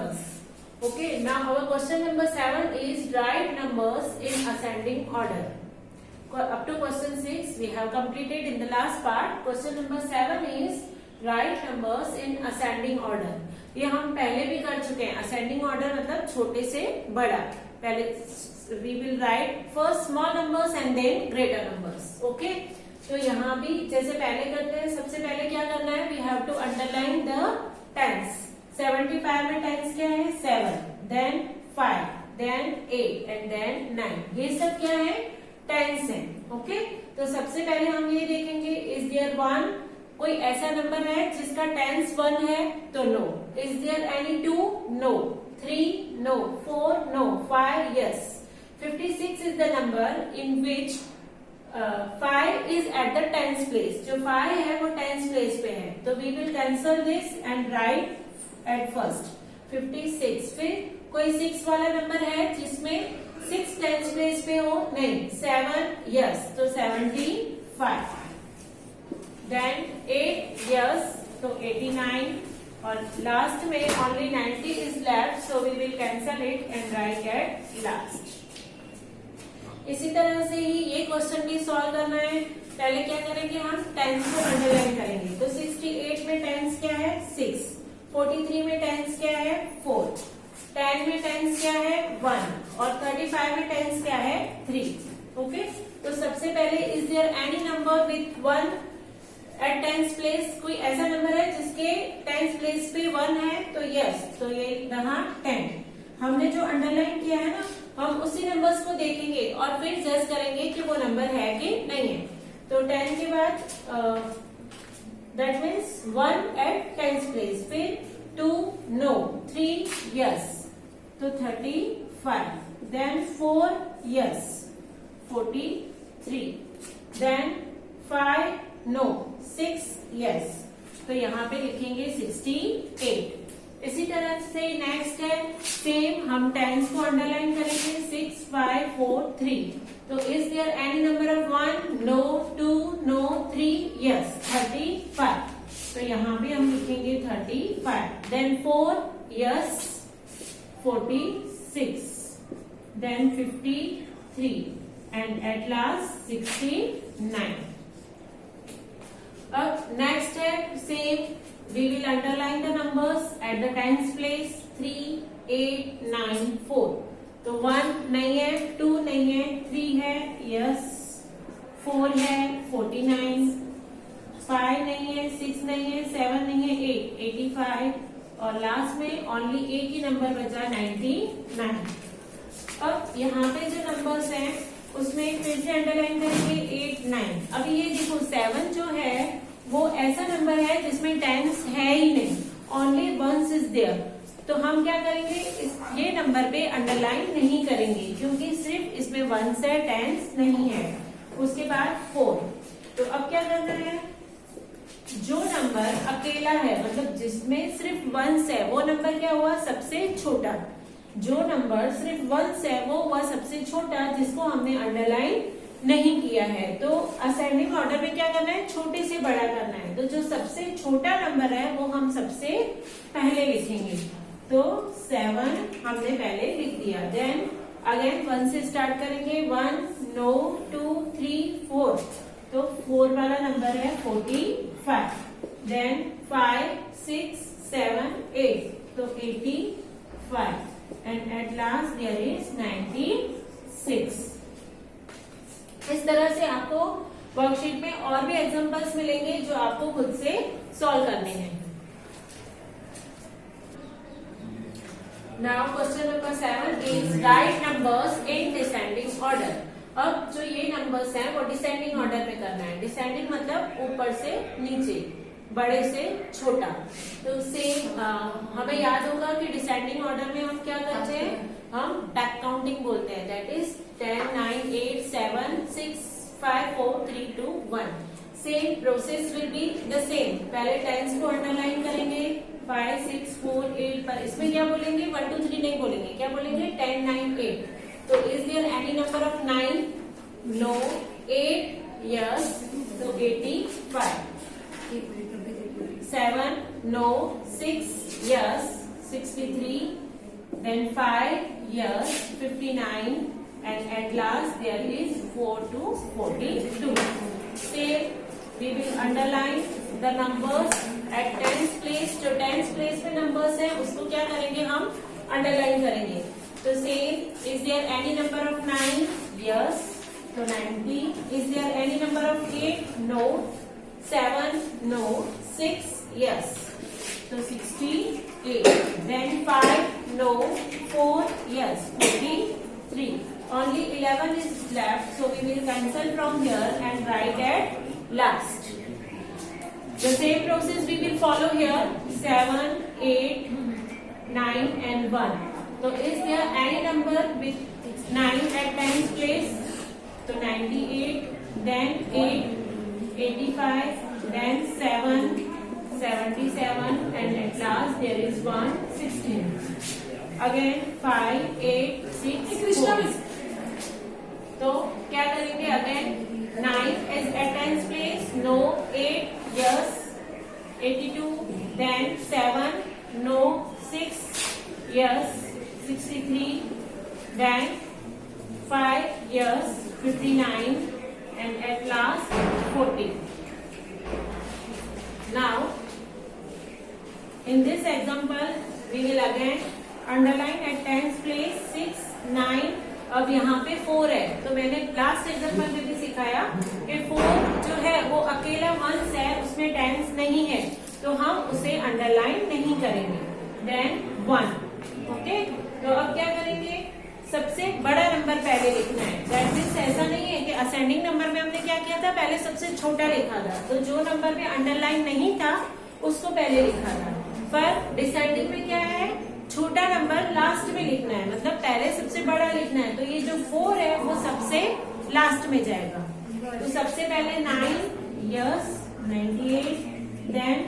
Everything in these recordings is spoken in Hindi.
numbers. Okay, now our question number 7 is write numbers in ascending order. Up to question 6 we have completed in the last part. Question number 7 is write numbers in ascending order. ये हम पहले भी कर चुके हैं. ascending order मतलब छोटे से बड़ा. पहले we will write first small numbers and then greater numbers. Okay, तो यहाँ भी जैसे पहले करते हैं, सबसे पहले क्या करना है, we have to underline the tens. 75 में tens क्या है, 7, then 5, then 8 and then 9. ये सब क्या है, tens है. ओके, तो सबसे पहले हम ये देखेंगे इज देयर वन, कोई ऐसा नंबर है जिसका टेंस 1 है तो no. Is there any 2, no. 3, no. 4, no. 5, yes. 56 is the number in which 5 is at the tens place. जो 5 है वो टेंस प्लेस पे है, तो we will cancel this and write at first 56. फिर कोई 6 वाला नंबर है जिसमें 6 टेंस प्लेस पे हो, नहीं. 7, यस, तो 75. देन 8, यस, तो 89. और लास्ट में only 90 is left, so we will cancel it and write at last. इसी तरह से ही ये क्वेश्चन भी सॉल्व करना है. पहले क्या करेंगे, हम टेंस को अंडरलाइन करेंगे. तो 68 में टेंस क्या है, 6. 43 में टेंस क्या है, 4. 10 में टेंस क्या है, 1. और 35 में टेंस क्या है, 3. ओके, तो सबसे पहले is there any number with 1 at tens place. कोई ऐसा नंबर है जिसके टेंस प्लेस पे 1 है, तो यस, तो ये रहा 10. हमने जो अंडरलाइन किया है ना, हम उसी नंबर्स को देखेंगे और फिर जज करेंगे कि वो नंबर है कि नहीं है. तो 10 के बाद that means 1 at tens place. फिर 2, नो. 3, यस, तो 35. Then 4, yes, 43. Then 5, no. 6, yes, तो यहाँ पे लिखेंगे 68. इसी तरह से नेक्स्ट है सेम, हम टेंस को अंडरलाइन करेंगे. 6, 5, 4, 3. तो is there any number of 1, no. 2, no. 3, yes, 35. तो यहाँ भी हम लिखेंगे 35. Then 4, yes, 46. Then 53 and at last 69. अब नेक्स्ट है same, we will underline the numbers at the tens place. 3, 8, 9, 4. तो 1 नहीं है, 2 नहीं है, 3 है, यस, 4 है, 49. 5 नहीं है, 6 नहीं है, 7 नहीं है, 8, 85. और लास्ट में ओनली एक ही नंबर बचा, 99. अब यहाँ पे जो नंबर्स हैं उसमें फिर से अंडरलाइन करेंगे 8, 9. अभी ये देखो 7 जो है वो ऐसा नंबर है जिसमें टेंस है ही नहीं, ओनली वंस इज देयर. तो हम क्या करेंगे, ये नंबर पे अंडरलाइन नहीं करेंगे क्योंकि सिर्फ इसमें वंस है, टेंस नहीं है. उसके बाद 4. तो अब क्या करना है, जो नंबर अकेला है मतलब जिसमें सिर्फ वंस है वो नंबर क्या हुआ, सबसे छोटा. जो नंबर सिर्फ वंस है वो हुआ सबसे छोटा, जिसको हमने अंडरलाइन नहीं किया है. तो असेंडिंग ऑर्डर में क्या करना है, छोटे से बड़ा करना है. तो जो सबसे छोटा नंबर है वो हम सबसे पहले लिखेंगे. तो 7 हमने पहले लिख दिया. देन अगेन 1 से स्टार्ट करेंगे. 1, नो. 2, 3, 4. तो 4 वाला नंबर है 45. देन 5, 6, 7, 8. तो 85. And at last there is 96. इस तरह से आपको वर्कशीट में और भी एग्जांपल्स मिलेंगे जो आपको खुद से सॉल्व करने हैं. Now question number 7 is right numbers in descending order. अब जो ये नंबर्स हैं वो डिसेंडिंग ऑर्डर में करना है. डिसेंडिंग मतलब ऊपर से नीचे, बड़े से छोटा. तो सेम हमें याद होगा कि डिसेंडिंग ऑर्डर में हम क्या करते हैं, हम बैक काउंटिंग बोलते हैं. That is 10, 9, 8, 7, 6, 5, 4, 3, 2, 1. Same process will be the same. पहले टेंस को अंडरलाइन करेंगे. 5, 6, 4, 8 पर इसमें क्या बोलेंगे, 1, 2, 3 नहीं बोलेंगे, क्या बोलेंगे, 10, 9, 8. तो is there any number of 9, no. 8, yes, तो 85. 7, no. 6, yes. 63, then 5 years 59, and at last there is 4 to 42. Same, we will underline the numbers at tens place. जो tens place में numbers है उसको क्या करेंगे हम underline करेंगे. तो same, is there any number of 9? Yes. So 90. Is there any number of 8? No. 7? No. 6? Yes. So 68. Then 5? No. 4? Yes. 43. Only 11 is left, so we will cancel from here and write at last. The same process we will follow here. 7, 8, 9 and 1. So is there any number with 9 at tens place? So 98, then 8, 85, then 7, 77, and at last there is 1, 16. Again 5, 8, 6, 4. तो क्या करेंगे again 9 is at tens place, no. 8, yes. 82, then 7, no. 6, yes. 63, then 5, yes. 59, and at last 40. Now in this example we will again underline at tens place 6, 9. अब यहाँ पे 4 है, तो मैंने लास्ट एग्जाम्पल में भी सिखाया कि 4 जो है वो अकेला वंस है, उसमें टेंस नहीं है, तो हम उसे अंडरलाइन नहीं करेंगे. देन 1. ओके, तो अब क्या करेंगे, सबसे बड़ा नंबर पहले लिखना है. दैट मीन्स ऐसा नहीं है कि असेंडिंग नंबर में हमने क्या किया था, पहले सबसे छोटा लिखा था, तो जो नंबर में अंडरलाइन नहीं था उसको पहले लिखा था. पर डिसेंडिंग में क्या है, छोटा नंबर लास्ट में लिखना है, मतलब पहले सबसे बड़ा लिखना है. तो ये जो 4 है वो सबसे लास्ट में जाएगा. तो सबसे पहले 9, यस. 98, देन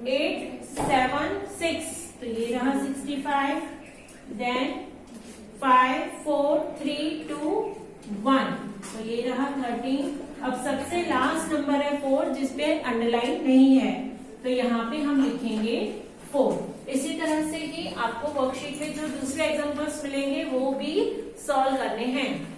8, 7, 6, तो ये रहा 65, देन 5, 4, 3, 2, 1, तो ये रहा 13. अब सबसे लास्ट नंबर है 4 जिसपे अंडरलाइन नहीं है, तो यहाँ पे हम लिखेंगे 4. इसी तरह से ही आपको वर्कशीट में जो दूसरे एग्जाम्पल्स मिलेंगे वो भी सॉल्व करने हैं.